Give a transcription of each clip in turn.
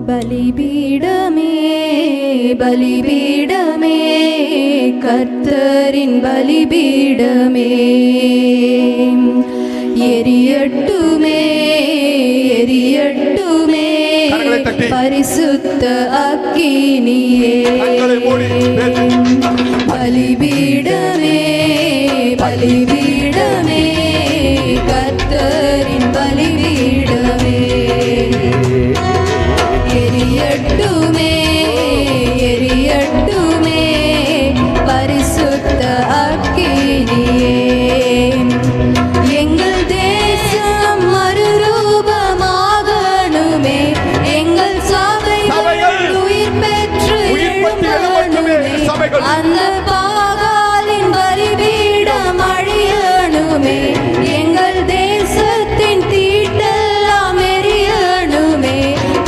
பலிபீடமே பலிபீடமே கர்த்தரின் பலிபீடமே எரியட்டுமே எரியட்டுமே பரிசுத்த அக்கினியே பலிபீடமே பலிபீடமே கர்த்தரின் பலிபீடமே எரியட்டுமே எரியட்டுமே பரிசுத்த அக்கினியே எங்கள் தேசம் மறுரூபமாகணுமே எங்கள் சபைகள் உயிர் பெற்று எழும்பணுமே அந்த பாகாலின் பலிபீடம் அழியணுமே எங்கள் தேசத்தின் தீட்டெல்லாம் எரியணுமே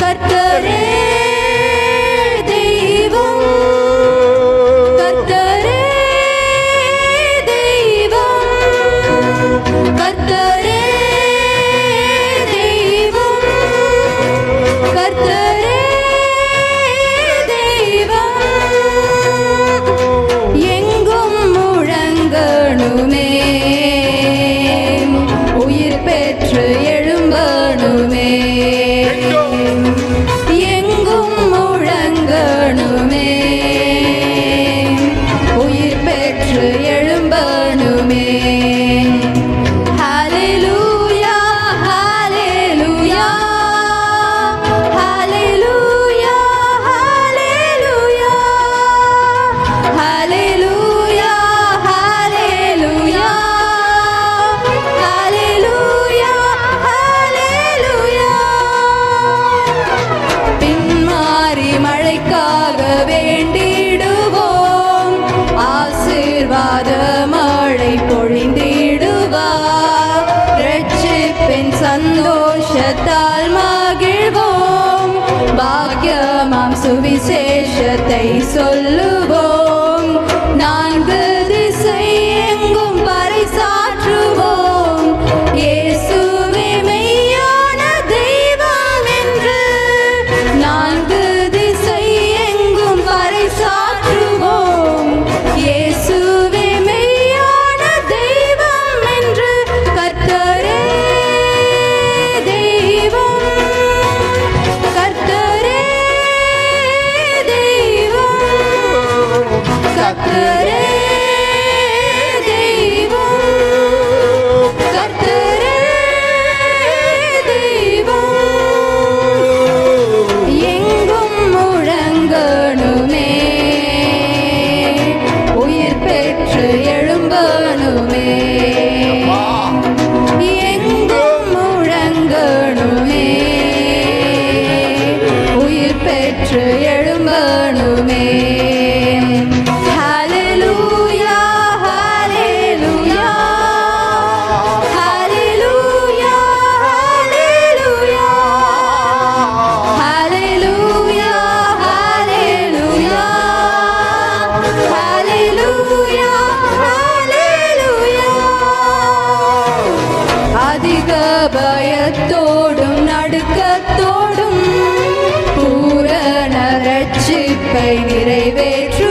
கர்த்தரே தெய்வம் கர்த்தரே தெய்வம் கர்த்தரே தெய்வம் கர்த்தரே தெய்வம் எங்கும் முழங்கணுமே உயிர் பெற்று எழும்பணுமே எங்கும் முழங்கணுமே உயிர் பெற்று எழும்பணுமே ஹல்லேலூயா ஹல்லேலூயா ஹல்லேலூயா ஹல்லேலூயா ஹல்லேலூயா ஹல்லேலூயா ஹல்லேலூயா ஹல்லேலூயா பின்மாறி மழைக்காக வேண்டிடுவோம் ஆசீர்வாத மழை பொழிந்திடுவார் ரட்சிப்பின் சந்தோஷத்தால் மகிழ்வோம் பாக்கியமாம் சுவிசேஷத்தை சொல்லுவோம் நான்கு திசை எங்கும் பறைசாற்றுவோம் இயேசுவே மெய்யான தெய்வம் என்று நான்கு திசை எங்கும் பறைசாற்றுவோம் இயேசுவே மெய்யான தெய்வம் என்று கர்த்தரே தெய்வம் கர்த்தரே தெய்வம் கர்த்தரே தெய்வம் கர்த்தரே தெய்வம் எங்கும் முழங்கணுமே உயிர் பெற்று எழும்பணுமே எங்கும் முழங்கணுமே உயிர் பெற்று எழும்பணுமே ஹல்லேலூயா ஹல்லேலூயா ஹல்லேலூயா ஹல்லேலூயா ஹல்லேலூயா ஹல்லேலூயா ஹல்லேலூயா அதிக பயத்தோடும் நடுக்கத்தோடும் பூரண ரட்சிப்பை நிறைவேற்று